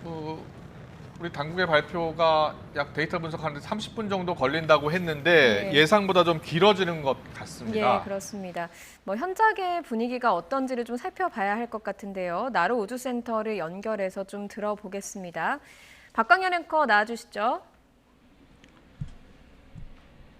그 우리 당국의 발표가 약 데이터 분석하는데 30분 정도 걸린다고 했는데 네. 예상보다 좀 길어지는 것 예, 같습니다. 그렇습니다. 현장의 분위기가 어떤지를 좀 살펴봐야 할 것 같은데요. 나로 우주센터를 연결해서 좀 들어보겠습니다. 박광현 앵커 나와주시죠.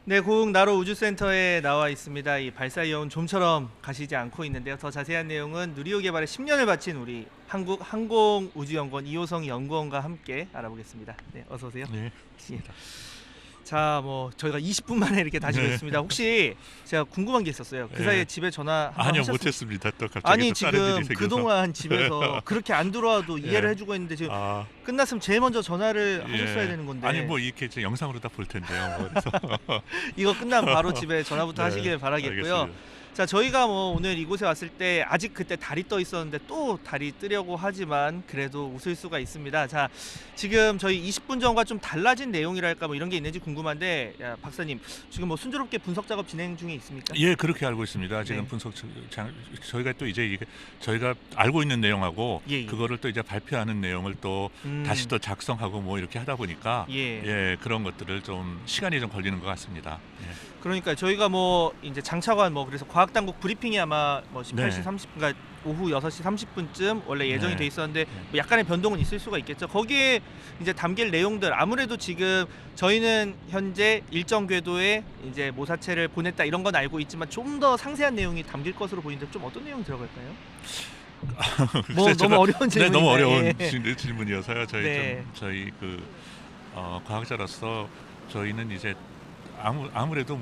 네, 고흥 나로 우주센터에 나와 있습니다. 이 발사 이용은 좀처럼 가시지 않고 있는데요. 더 자세한 내용은 누리호 개발에 10년을 바친 우리 한국 항공우주연구원 이호성 연구원과 함께 알아보겠습니다. 네, 어서 오세요. 네. 예. 자, 저희가 20분 만에 이렇게 다시 네. 뵙습니다. 혹시 제가 궁금한 게 있었어요. 그 네. 사이에 집에 전화 한번 아니요, 하셨습니까? 못했습니다. 또 갑자기 아니 또 다른 지금 일이 생겨서. 그동안 집에서 그렇게 안 들어와도 이해를 예. 해주고 있는데 지금 아, 끝났으면 제일 먼저 전화를 예. 하셨어야 되는 건데 아니 뭐 이렇게 이제 영상으로 다 볼 텐데요. 그래서 이거 끝나면 바로 집에 전화부터 네, 하시길 바라겠고요. 알겠습니다. 자, 저희가 오늘 이곳에 왔을 때 아직 그때 달이 떠 있었는데 또 달이 뜨려고 하지만 그래도 웃을 수가 있습니다. 자, 지금 저희 20분 전과 좀 달라진 내용이랄까 이런 게 있는지 궁금한데, 야, 박사님 지금 순조롭게 분석 작업 진행 중에 있습니까? 예, 그렇게 알고 있습니다. 지금 네. 분석 저희가 또 이제 이게 저희가 알고 있는 내용하고 예, 예. 그거를 또 이제 발표하는 내용을 또 다시 또 작성하고 뭐 이렇게 하다 보니까 예. 그런 것들을 좀 시간이 좀 걸리는 것 같습니다. 예. 그러니까 저희가 이제 장차관 그래서 과학당국 브리핑이 아마 18시 30분, 그러니까 오후 6시 30분쯤 원래 예정이 네. 돼 있었는데 약간의 변동은 있을 수가 있겠죠. 거기에 이제 담길 내용들, 아무래도 지금 저희는 현재 일정 궤도에 이제 모사체를 보냈다 이런 건 알고 있지만 좀 더 상세한 내용이 담길 것으로 보이는데 좀 어떤 내용이 들어갈까요? 너무 어려운 질문인데. 네, 너무 어려운 질문이어서요. 네. 저희 과학자로서 저희는 이제 아무래도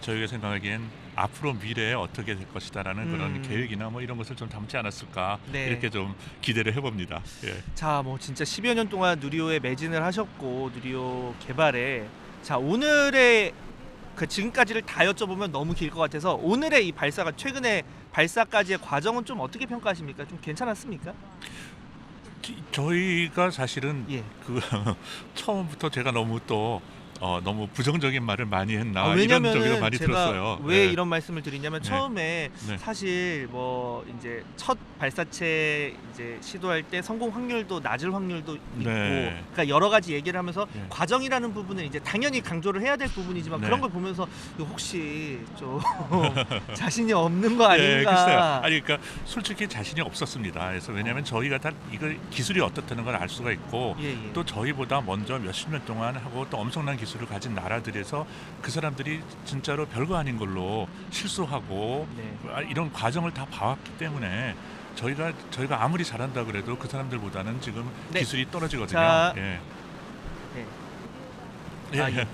저희가 생각하기엔 앞으로 미래에 어떻게 될 것이다라는 그런 계획이나 이런 것을 좀 담지 않았을까 네. 이렇게 좀 기대를 해봅니다. 예. 자, 진짜 10여 년 동안 누리호에 매진을 하셨고 누리호 개발에 자, 오늘의 지금까지를 다 여쭤보면 너무 길 것 같아서 오늘의 이 발사가 최근에 발사까지의 과정은 좀 어떻게 평가하십니까? 좀 괜찮았습니까? 저희가 사실은 예. 처음부터 제가 너무 부정적인 말을 많이 했나 이런 왜냐면은 적이 많이 제가 들었어요. 왜 네. 이런 말씀을 드리냐면 네. 처음에 네. 사실 이제 첫 발사체 이제 시도할 때 성공 확률도 낮을 확률도 있고, 네. 그러니까 여러 가지 얘기를 하면서 네. 과정이라는 부분은 이제 당연히 강조를 해야 될 부분이지만 네. 그런 걸 보면서 이거 혹시 좀 자신이 없는 거 네, 아닌가? 글쎄요. 아니 그러니까 솔직히 자신이 없었습니다. 그래서 왜냐하면 저희가 다 이걸 기술이 어떻다는 걸 알 수가 있고 예. 또 저희보다 먼저 몇십 년 동안 하고 또 엄청난 기술을 가진 나라들에서 그 사람들이 진짜로 별거 아닌 걸로 실수하고 네. 이런 과정을 다 봐왔기 때문에 저희가 아무리 잘한다 그래도 그 사람들보다는 지금 네. 기술이 떨어지거든요. 자, 예. 네. 아, 예.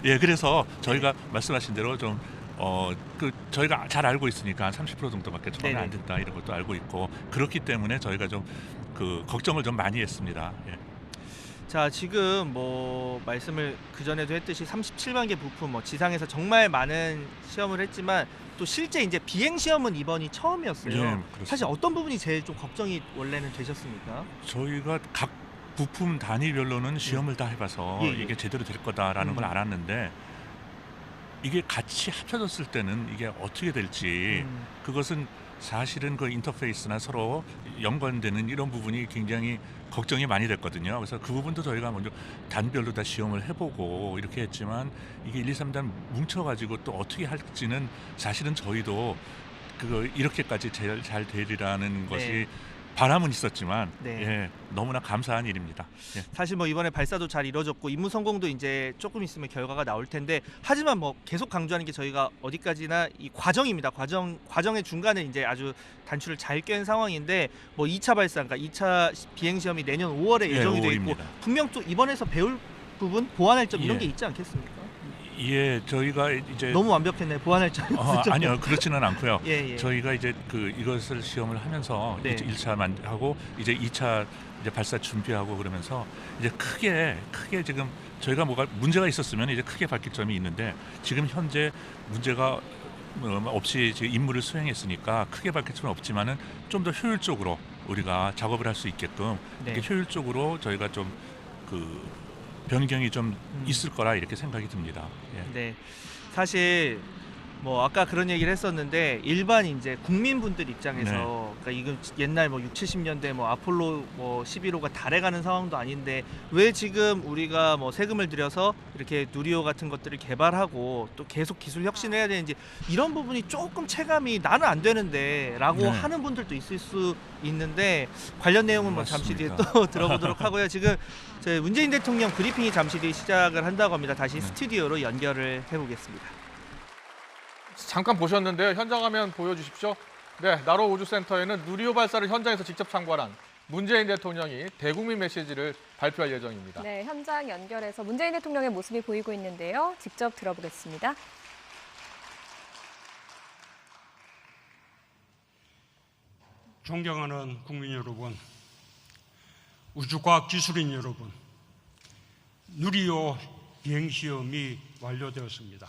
예, 그래서 저희가 말씀하신 대로 좀 저희가 잘 알고 있으니까 한 30% 정도밖에 처음에 안 네네. 된다 이런 것도 알고 있고 그렇기 때문에 저희가 좀 걱정을 좀 많이 했습니다. 예. 자, 지금 말씀을 그 전에도 했듯이 37만 개 부품 지상에서 정말 많은 시험을 했지만 또 실제 이제 비행 시험은 이번이 처음이었어요. 예, 그렇습니다. 사실 어떤 부분이 제일 좀 걱정이 원래는 되셨습니까? 저희가 각 부품 단위별로는 시험을 다 해봐서 예, 예. 이게 제대로 될 거다라는 걸 알았는데 이게 같이 합쳐졌을 때는 이게 어떻게 될지 그것은 사실은 그 인터페이스나 서로 연관되는 이런 부분이 굉장히 걱정이 많이 됐거든요. 그래서 그 부분도 저희가 먼저 단별로 다 시험을 해보고 이렇게 했지만 이게 1, 2, 3단 뭉쳐가지고 또 어떻게 할지는 사실은 저희도 이렇게까지 잘 되리라는 것이 바람은 있었지만 네. 예, 너무나 감사한 일입니다. 예. 사실 이번에 발사도 잘 이뤄졌고 임무 성공도 이제 조금 있으면 결과가 나올 텐데 하지만 계속 강조하는 게 저희가 어디까지나 이 과정입니다. 과정의 중간에 이제 아주 단추를 잘 깬 상황인데 2차 발사, 그러니까 2차 비행 시험이 내년 5월에 예, 예정이 돼 있고 5월입니다. 분명 또 이번에서 배울 부분, 보완할 점 이런 예. 게 있지 않겠습니까? 예, 저희가 이제 너무 완벽했네. 보완할 점이 없죠. 아니요, 그렇지는 않고요. 예. 저희가 이제 이것을 시험을 하면서 네. 1차만 하고 이제 2차 이제 발사 준비하고 그러면서 이제 크게 지금 저희가 문제가 있었으면 이제 크게 밝힐 점이 있는데 지금 현재 문제가 없이 지금 임무를 수행했으니까 크게 밝힐 점은 없지만은 좀 더 효율적으로 우리가 작업을 할 수 있게끔 네. 이렇게 효율적으로 저희가 좀 변경이 좀 있을 거라 이렇게 생각이 듭니다. 예. 네. 사실 뭐 아까 그런 얘기를 했었는데 일반 이제 국민분들 입장에서 네. 그러니까 이건 옛날 뭐 6, 70년대 뭐 아폴로 뭐 11호가 달에 가는 상황도 아닌데 왜 지금 우리가 뭐 세금을 들여서 이렇게 누리호 같은 것들을 개발하고 또 계속 기술 혁신을 해야 되는지 이런 부분이 조금 체감이 나는 안 되는데라고 네. 하는 분들도 있을 수 있는데 관련 내용은 뭐 잠시 뒤에 맞습니다. 또 들어보도록 하고요. 지금 저희 문재인 대통령 브리핑이 잠시 뒤에 시작을 한다고 합니다. 다시 네. 스튜디오로 연결을 해보겠습니다. 잠깐 보셨는데요. 현장 화면 보여주십시오. 네, 나로 우주센터에는 누리호 발사를 현장에서 직접 참관한 문재인 대통령이 대국민 메시지를 발표할 예정입니다. 네, 현장 연결해서 문재인 대통령의 모습이 보이고 있는데요. 직접 들어보겠습니다. 존경하는 국민 여러분, 우주과학 기술인 여러분, 누리호 비행시험이 완료되었습니다.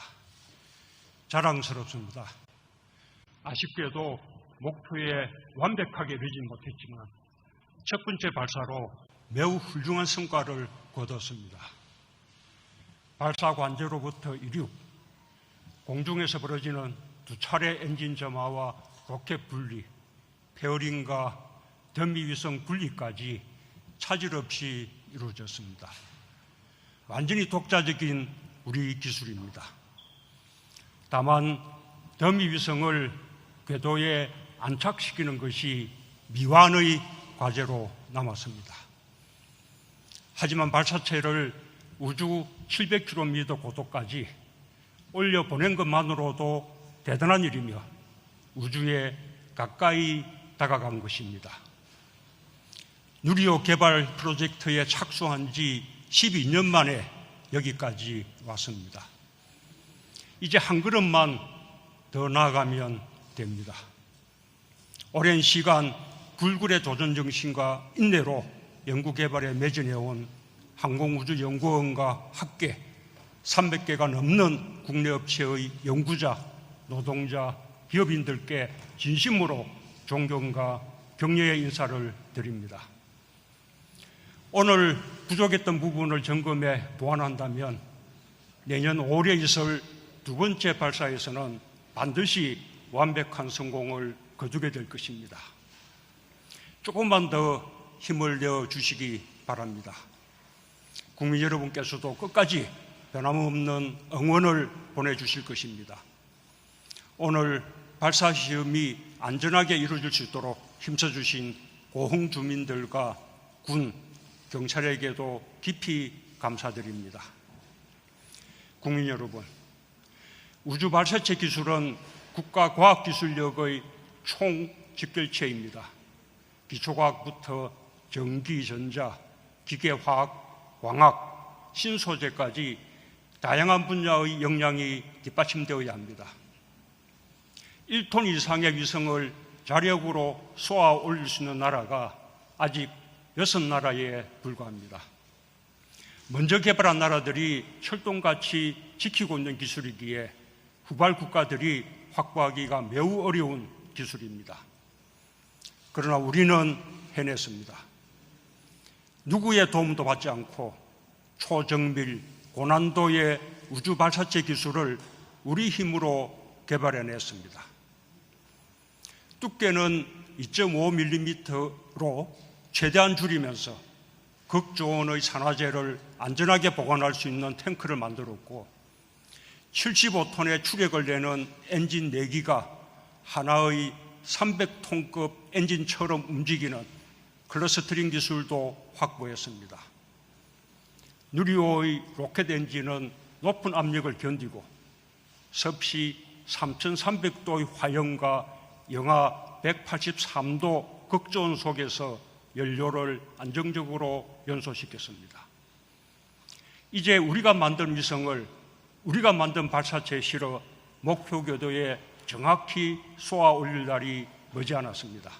자랑스럽습니다. 아쉽게도 목표에 완벽하게 이르진 못했지만 첫 번째 발사로 매우 훌륭한 성과를 거뒀습니다. 발사 관제로부터 이륙, 공중에서 벌어지는 두 차례 엔진 점화와 로켓 분리, 페어링과 더미 위성 분리까지 차질 없이 이루어졌습니다. 완전히 독자적인 우리 기술입니다. 다만 더미 위성을 궤도에 안착시키는 것이 미완의 과제로 남았습니다. 하지만 발사체를 우주 700km 고도까지 올려보낸 것만으로도 대단한 일이며 우주에 가까이 다가간 것입니다. 누리호 개발 프로젝트에 착수한 지 12년 만에 여기까지 왔습니다. 이제 한 걸음만 더 나아가면 됩니다. 오랜 시간 불굴의 도전 정신과 인내로 연구개발에 매진해온 항공우주연구원과 학계 300개가 넘는 국내 업체의 연구자, 노동자, 기업인들께 진심으로 존경과 격려의 인사를 드립니다. 오늘 부족했던 부분을 점검해 보완한다면 내년 5월에 있을 두 번째 발사에서는 반드시 완벽한 성공을 거두게 될 것입니다. 조금만 더 힘을 내어 주시기 바랍니다. 국민 여러분께서도 끝까지 변함없는 응원을 보내주실 것입니다. 오늘 발사 시험이 안전하게 이루어질 수 있도록 힘써주신 고흥 주민들과 군, 경찰에게도 깊이 감사드립니다. 국민 여러분, 우주 발사체 기술은 국가과학기술력의 총직결체입니다. 기초과학부터 전기, 전자, 기계화학, 광학, 신소재까지 다양한 분야의 역량이 뒷받침되어야 합니다. 1톤 이상의 위성을 자력으로 쏘아 올릴 수 있는 나라가 아직 6나라에 불과합니다. 먼저 개발한 나라들이 철동같이 지키고 있는 기술이기에 후발 국가들이 확보하기가 매우 어려운 기술입니다. 그러나 우리는 해냈습니다. 누구의 도움도 받지 않고 초정밀, 고난도의 우주 발사체 기술을 우리 힘으로 개발해냈습니다. 두께는 2.5mm로 최대한 줄이면서 극저온의 산화제를 안전하게 보관할 수 있는 탱크를 만들었고 75톤의 추력을 내는 엔진 4기가 하나의 300톤급 엔진처럼 움직이는 클러스터링 기술도 확보했습니다. 누리호의 로켓 엔진은 높은 압력을 견디고 섭씨 3,300도의 화염과 영하 183도 극저온 속에서 연료를 안정적으로 연소시켰습니다. 이제 우리가 만든 위성을 우리가 만든 발사체에 실어 목표 궤도에 정확히 쏘아 올릴 날이 머지않았습니다.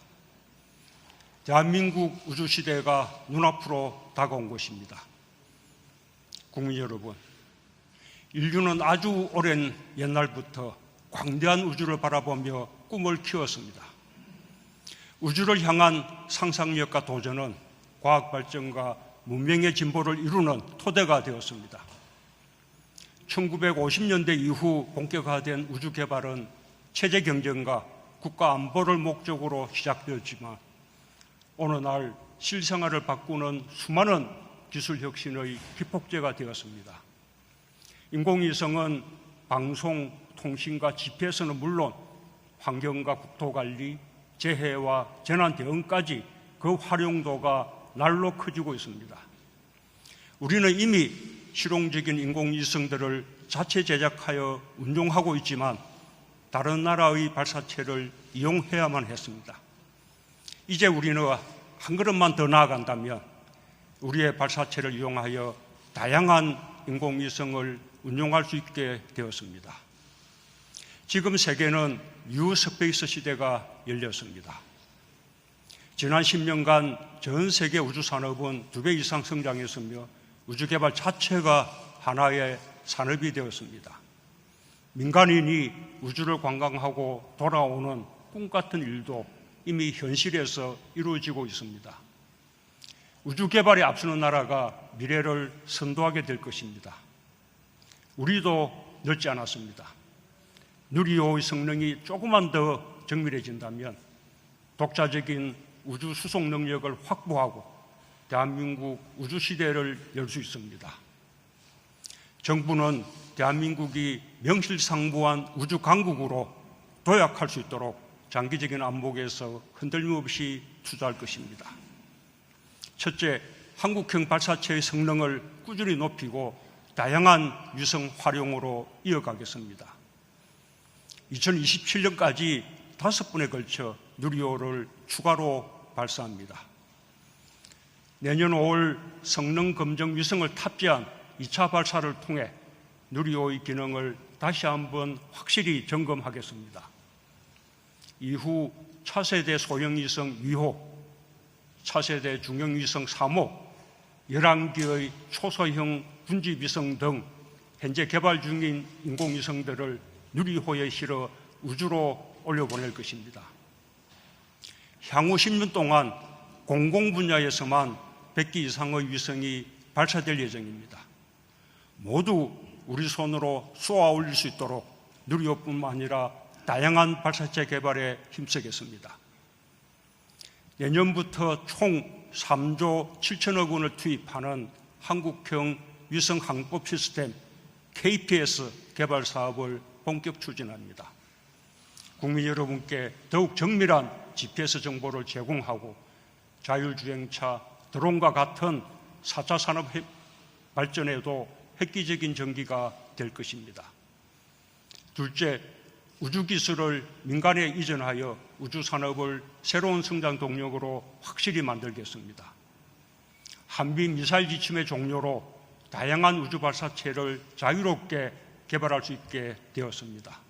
대한민국 우주시대가 눈앞으로 다가온 것입니다. 국민 여러분, 인류는 아주 오랜 옛날부터 광대한 우주를 바라보며 꿈을 키웠습니다. 우주를 향한 상상력과 도전은 과학 발전과 문명의 진보를 이루는 토대가 되었습니다. 1950년대 이후 본격화된 우주 개발은 체제 경쟁과 국가 안보를 목적으로 시작되었지만 어느 날 실생활을 바꾸는 수많은 기술 혁신의 기폭제가 되었습니다. 인공위성은 방송, 통신과 GPS는 물론 환경과 국토관리, 재해와 재난 대응까지 그 활용도가 날로 커지고 있습니다. 우리는 이미 실용적인 인공위성들을 자체 제작하여 운용하고 있지만 다른 나라의 발사체를 이용해야만 했습니다. 이제 우리는 한 걸음만 더 나아간다면 우리의 발사체를 이용하여 다양한 인공위성을 운용할 수 있게 되었습니다. 지금 세계는 뉴 스페이스 시대가 열렸습니다. 지난 10년간 전 세계 우주 산업은 2배 이상 성장했으며 우주 개발 자체가 하나의 산업이 되었습니다. 민간인이 우주를 관광하고 돌아오는 꿈 같은 일도 이미 현실에서 이루어지고 있습니다. 우주 개발에 앞서는 나라가 미래를 선도하게 될 것입니다. 우리도 늦지 않았습니다. 누리호의 성능이 조금만 더 정밀해진다면 독자적인 우주 수송 능력을 확보하고 대한민국 우주 시대를 열 수 있습니다. 정부는 대한민국이 명실상부한 우주 강국으로 도약할 수 있도록 장기적인 안목에서 흔들림 없이 투자할 것입니다. 첫째, 한국형 발사체의 성능을 꾸준히 높이고 다양한 위성 활용으로 이어가겠습니다. 2027년까지 5번에 걸쳐 누리호를 추가로 발사합니다. 내년 5월 성능 검정 위성을 탑재한 2차 발사를 통해 누리호의 기능을 다시 한번 확실히 점검하겠습니다. 이후 차세대 소형위성 2호, 차세대 중형위성 3호, 11개의 초소형 군지위성 등 현재 개발 중인 인공위성들을 누리호에 실어 우주로 올려보낼 것입니다. 향후 10년 동안 공공 분야에서만 100개 이상의 위성이 발사될 예정입니다. 모두 우리 손으로 쏘아 올릴 수 있도록 누리호뿐만 아니라 다양한 발사체 개발에 힘쓰겠습니다. 내년부터 총 3조 7천억 원을 투입하는 한국형 위성 항법 시스템 KPS 개발 사업을 본격 추진합니다. 국민 여러분께 더욱 정밀한 GPS 정보를 제공하고 자율주행차, 드론과 같은 4차 산업 발전에도 획기적인 전기가 될 것입니다. 둘째, 우주기술을 민간에 이전하여 우주산업을 새로운 성장 동력으로 확실히 만들겠습니다. 한미 미사일 지침의 종료로 다양한 우주 발사체를 자유롭게 개발할 수 있게 되었습니다.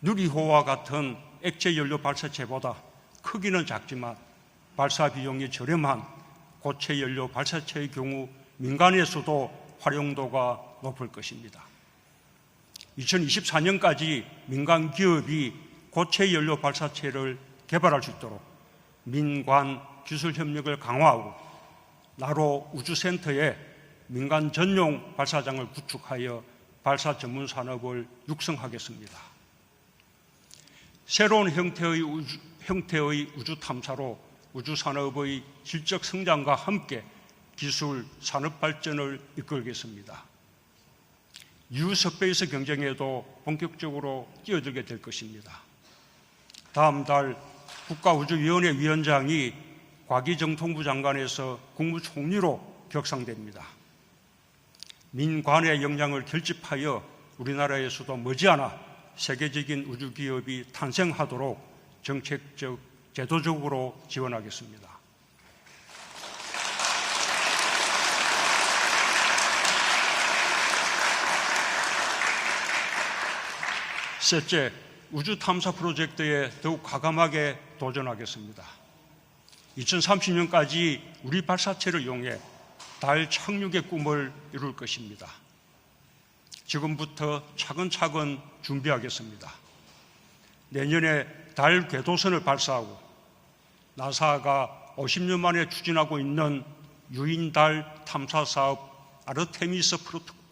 누리호와 같은 액체 연료 발사체보다 크기는 작지만 발사 비용이 저렴한 고체 연료 발사체의 경우 민간에서도 활용도가 높을 것입니다. 2024년까지 민간 기업이 고체 연료 발사체를 개발할 수 있도록 민관 기술 협력을 강화하고 나로 우주센터에 민간 전용 발사장을 구축하여 발사 전문 산업을 육성하겠습니다. 새로운 형태의 우주 탐사로 우주 산업의 질적 성장과 함께 기술 산업 발전을 이끌겠습니다. 뉴 스페이스 경쟁에도 본격적으로 뛰어들게 될 것입니다. 다음 달 국가우주위원회 위원장이 과기정통부 장관에서 국무총리로 격상됩니다. 민관의 역량을 결집하여 우리나라에서도 머지않아 세계적인 우주기업이 탄생하도록 정책적, 제도적으로 지원하겠습니다. 셋째, 우주 탐사 프로젝트에 더욱 과감하게 도전하겠습니다. 2030년까지 우리 발사체를 이용해 달 착륙의 꿈을 이룰 것입니다. 지금부터 차근차근 준비하겠습니다. 내년에 달 궤도선을 발사하고 나사가 50년 만에 추진하고 있는 유인 달 탐사 사업 아르테미스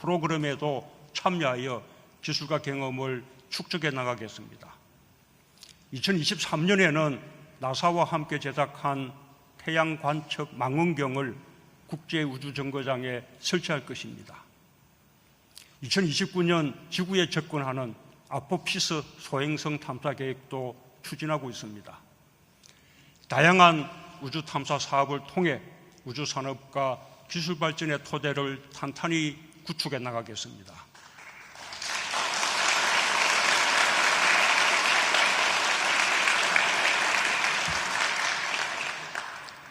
프로그램에도 참여하여 기술과 경험을 축적해 나가겠습니다. 2023년에는 나사와 함께 제작한 태양 관측 망원경을 국제우주정거장에 설치할 것입니다. 2029년 지구에 접근하는 아포피스 소행성 탐사 계획도 추진하고 있습니다. 다양한 우주 탐사 사업을 통해 우주 산업과 기술 발전의 토대를 탄탄히 구축해 나가겠습니다.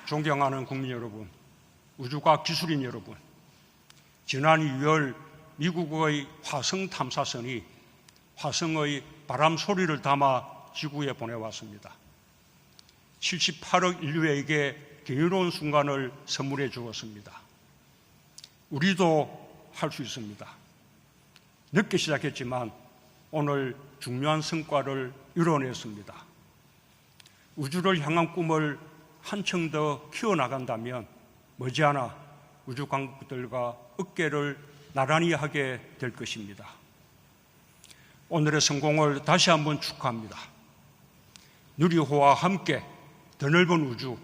존경하는 국민 여러분, 우주과학 기술인 여러분, 지난 2월 미국의 화성 탐사선이 화성의 바람 소리를 담아 지구에 보내왔습니다. 78억 인류에게 경이로운 순간을 선물해 주었습니다. 우리도 할 수 있습니다. 늦게 시작했지만 오늘 중요한 성과를 이뤄냈습니다. 우주를 향한 꿈을 한층 더 키워나간다면 머지않아 우주 강국들과 어깨를 나란히 하게 될 것입니다. 오늘의 성공을 다시 한번 축하합니다. 누리호와 함께 더 넓은 우주,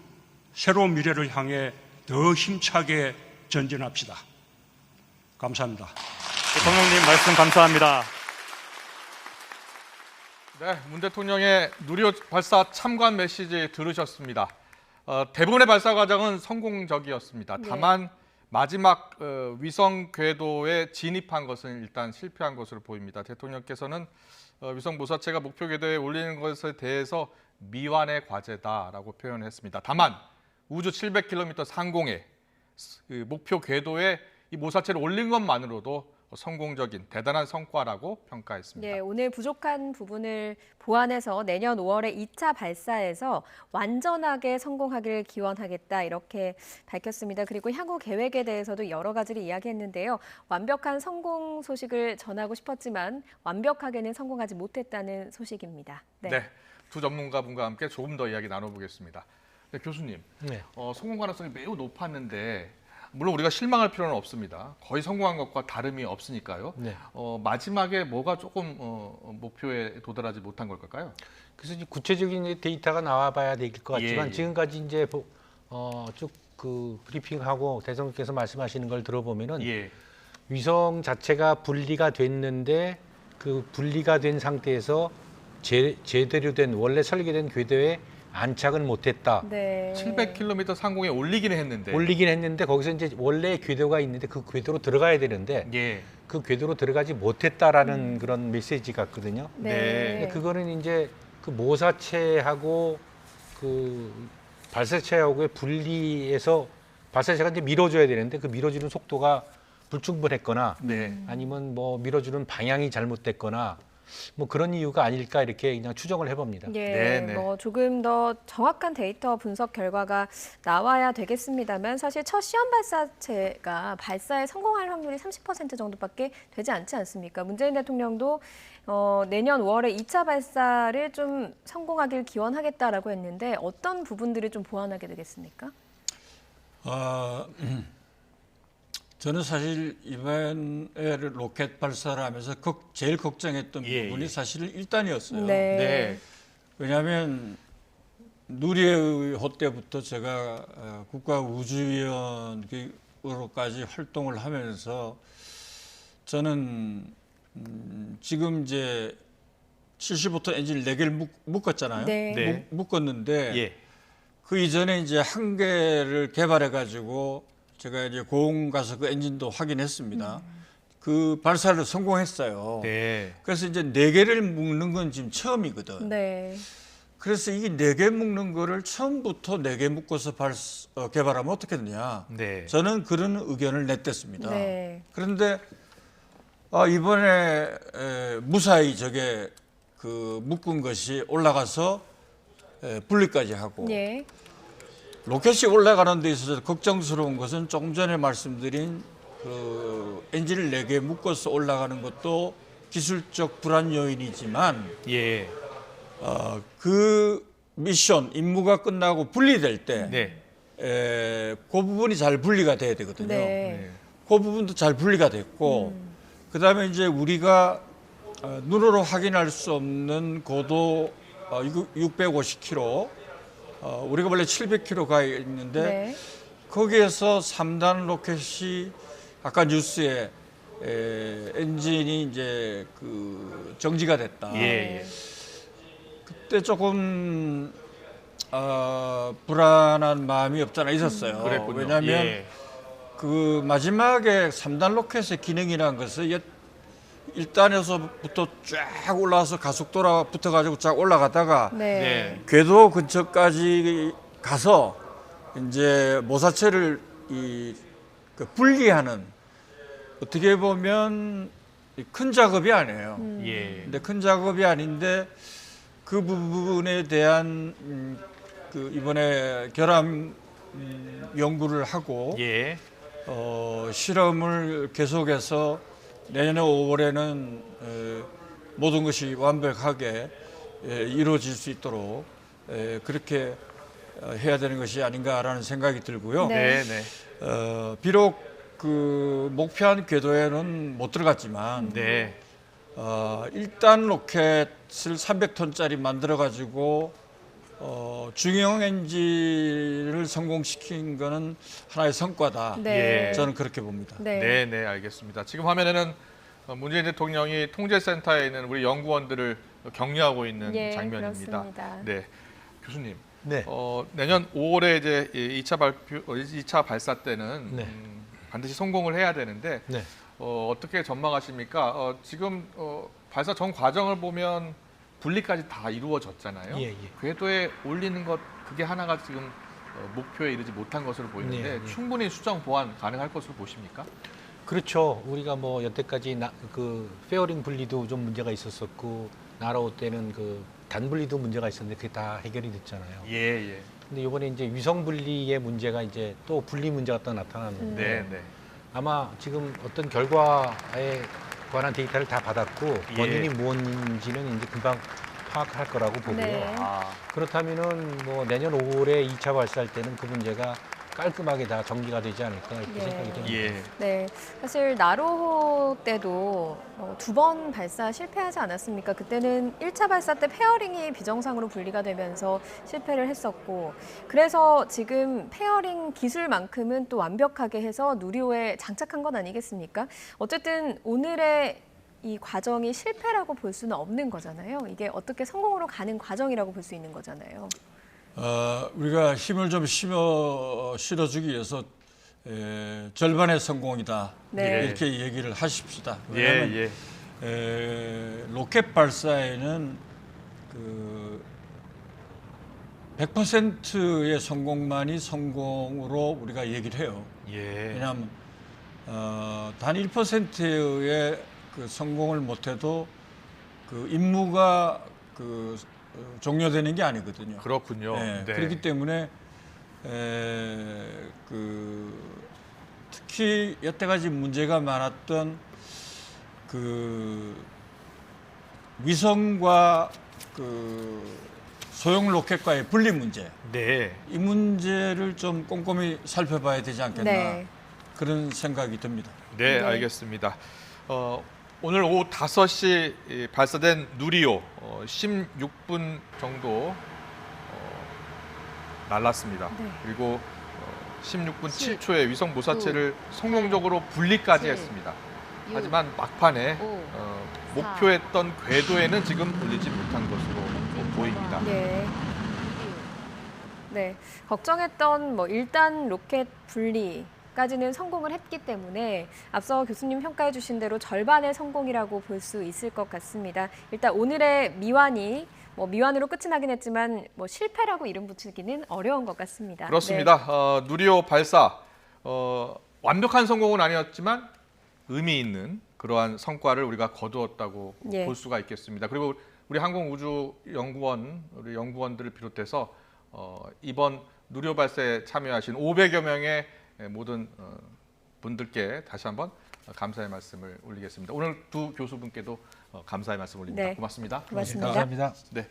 새로운 미래를 향해 더 힘차게 전진합시다. 감사합니다. 대통령님 말씀 감사합니다. 네, 문 대통령의 누리호 발사 참관 메시지 들으셨습니다. 대부분의 발사 과정은 성공적이었습니다. 다만 마지막 위성 궤도에 진입한 것은 일단 실패한 것으로 보입니다. 대통령께서는 위성 모사체가 목표 궤도에 올리는 것에 대해서 미완의 과제다라고 표현했습니다. 다만 우주 700km 상공에 목표 궤도에 이 모사체를 올린 것만으로도 성공적인 대단한 성과라고 평가했습니다. 네, 오늘 부족한 부분을 보완해서 내년 5월에 2차 발사에서 완전하게 성공하길 기원하겠다 이렇게 밝혔습니다. 그리고 향후 계획에 대해서도 여러 가지를 이야기했는데요. 완벽한 성공 소식을 전하고 싶었지만 완벽하게는 성공하지 못했다는 소식입니다. 네, 두 전문가분과 함께 조금 더 이야기 나눠보겠습니다. 네, 교수님, 성공 가능성이 매우 높았는데 물론 우리가 실망할 필요는 없습니다. 거의 성공한 것과 다름이 없으니까요. 마지막에 뭐가 조금 목표에 도달하지 못한 걸까요? 그래서 이제 구체적인 데이터가 나와봐야 될 것 같지만 예. 지금까지 이제 쭉 그 브리핑하고 대통령께서 말씀하시는 걸 들어보면은 위성 자체가 분리가 됐는데 그 분리가 된 상태에서 제대로 된 원래 설계된 궤도에 안착은 못했다. 네. 700km 상공에 올리긴 했는데 거기서 이제 원래 궤도가 있는데 그 궤도로 들어가야 되는데 그 궤도로 들어가지 못했다라는 그런 메시지 같거든요. 네. 근데 그거는 이제 그 모사체하고 그 발사체하고의 분리해서 발사체가 이제 밀어줘야 되는데 그 밀어주는 속도가 불충분했거나 아니면 뭐 밀어주는 방향이 잘못됐거나 뭐 그런 이유가 아닐까 이렇게 그냥 추정을 해봅니다. 뭐 조금 더 정확한 데이터 분석 결과가 나와야 되겠습니다만 사실 첫 시험 발사체가 발사에 성공할 확률이 30% 정도밖에 되지 않지 않습니까? 문재인 대통령도 내년 5월에 2차 발사를 좀 성공하길 기원하겠다라고 했는데 어떤 부분들을 좀 보완하게 되겠습니까? 저는 사실 이번에 로켓 발사를 하면서 제일 걱정했던 부분이 사실 1단이었어요. 왜냐하면 누리호 때부터 제가 국가우주위원으로까지 활동을 하면서 저는 지금 이제 75톤 엔진을 4개를 묶었잖아요. 묶었는데 그 이전에 이제 한 개를 개발해가지고 제가 이제 고흥 가서 그 엔진도 확인했습니다. 그 발사를 성공했어요. 그래서 이제 4개를 묶는 건 지금 처음이거든. 그래서 이 4개 묶는 거를 처음부터 4개 묶어서 개발하면 어떻게 되냐. 저는 그런 의견을 냈댔습니다. 그런데 이번에 무사히 저게 그 묶은 것이 올라가서 분리까지 하고 로켓이 올라가는 데 있어서 걱정스러운 것은 조금 전에 말씀드린 그 엔진을 4개 묶어서 올라가는 것도 기술적 불안 요인이지만 그 미션 임무가 끝나고 분리될 때 그 부분이 잘 분리가 돼야 되거든요. 그 부분도 잘 분리가 됐고 그다음에 이제 우리가 눈으로 확인할 수 없는 고도 650km, 우리가 원래 700km 가 있는데 네. 거기에서 3단 로켓이 아까 뉴스에 엔진이 이제 그 정지가 됐다. 예. 그때 조금 불안한 마음이 없잖아 있었어요. 그랬군요. 왜냐하면 예. 그 마지막에 3단 로켓의 기능이라는 것은 1단에서부터 쫙 올라와서 가속도로 붙어가지고 쫙 올라가다가 네. 네. 궤도 근처까지 가서 이제 모사체를 그 분리하는 어떻게 보면 큰 작업이 아니에요. 예. 근데 큰 작업이 아닌데 그 부분에 대한 그 이번에 결함 연구를 하고 예. 실험을 계속해서 내년에 5월에는 모든 것이 완벽하게 이루어질 수 있도록 그렇게 해야 되는 것이 아닌가라는 생각이 들고요. 네. 네. 네. 비록 그 목표한 궤도에는 못 들어갔지만 네. 1단 로켓을 300톤짜리 만들어 가지고 중형 엔진을 성공시킨 거는 하나의 성과다. 네. 저는 그렇게 봅니다. 네. 네, 네, 알겠습니다. 지금 화면에는 문재인 대통령이 통제센터에 있는 우리 연구원들을 격려하고 있는 예, 장면입니다. 그렇습니다. 네, 교수님. 네. 내년 5월에 이제 2차 발사 때는 네. 반드시 성공을 해야 되는데 네. 어떻게 전망하십니까? 지금 발사 전 과정을 보면 분리까지 다 이루어졌잖아요. 예, 예. 궤도에 올리는 것 그게 하나가 지금 목표에 이르지 못한 것으로 보이는데 네, 네. 충분히 수정 보완 가능할 것으로 보십니까? 그렇죠. 우리가 뭐 여태까지 그 페어링 분리도 좀 문제가 있었었고 나라오 때는 그 단 분리도 문제가 있었는데 그게 다 해결이 됐잖아요. 예, 예. 근데 이번에 이제 위성 분리의 문제가 이제 또 분리 문제가 또 나타났는데 네, 네. 아마 지금 어떤 결과에 관한 데이터를 다 받았고 예. 원인이 뭔지는 이제 금방 파악할 거라고 보고요. 네. 그렇다면은 뭐 내년 5월에 2차 발사할 때는 그 문제가 깔끔하게 다 정리가 되지 않을까 이렇게 예. 생각이 됩니다. 예. 네, 사실 나로호 때도 2번 발사 실패하지 않았습니까? 그때는 1차 발사 때 페어링이 비정상으로 분리가 되면서 실패를 했었고 그래서 지금 페어링 기술만큼은 또 완벽하게 해서 누리호에 장착한 건 아니겠습니까? 어쨌든 오늘의 이 과정이 실패라고 볼 수는 없는 거잖아요. 이게 어떻게 성공으로 가는 과정이라고 볼 수 있는 거잖아요. 우리가 힘을 좀 실어주기 위해서 절반의 성공이다. 네. 이렇게 얘기를 하십시다. 예, 왜냐하면 예. 로켓 발사에는 그 100%의 성공만이 성공으로 우리가 얘기를 해요. 예. 왜냐하면 단 1%의 그 성공을 못해도 그 임무가 그 종료되는 게 아니거든요. 그렇군요. 네, 네. 그렇기 때문에 특히 여태까지 문제가 많았던 그 위성과 그 소형 로켓과의 분리 문제, 네. 이 문제를 좀 꼼꼼히 살펴봐야 되지 않겠나 네. 그런 생각이 듭니다. 네, 네. 알겠습니다. 오늘 오후 5시 발사된 누리호 16분 정도 날랐습니다. 네. 그리고 16분 7초에 위성 모사체를 성공적으로 분리까지 7, 했습니다. 6, 하지만 막판에 5, 목표했던 궤도에는 지금 올리지 못한 것으로 보입니다. 네. 네, 걱정했던 1단 로켓 분리까지는 성공을 했기 때문에 앞서 교수님 평가해 주신 대로 절반의 성공이라고 볼 수 있을 것 같습니다. 일단 오늘의 미완이 미완으로 끝이 나긴 했지만 실패라고 이름 붙이기는 어려운 것 같습니다. 그렇습니다. 누리호 발사 완벽한 성공은 아니었지만 의미 있는 그러한 성과를 우리가 거두었다고 예. 볼 수가 있겠습니다. 그리고 우리 항공우주연구원, 우리 연구원들을 비롯해서 이번 누리호 발사에 참여하신 500여 명의 모든 분들께 다시 한번 감사의 말씀을 올리겠습니다. 오늘 두 교수분께도 감사의 말씀 올립니다. 네. 고맙습니다. 고맙습니다. 감사합니다. 네.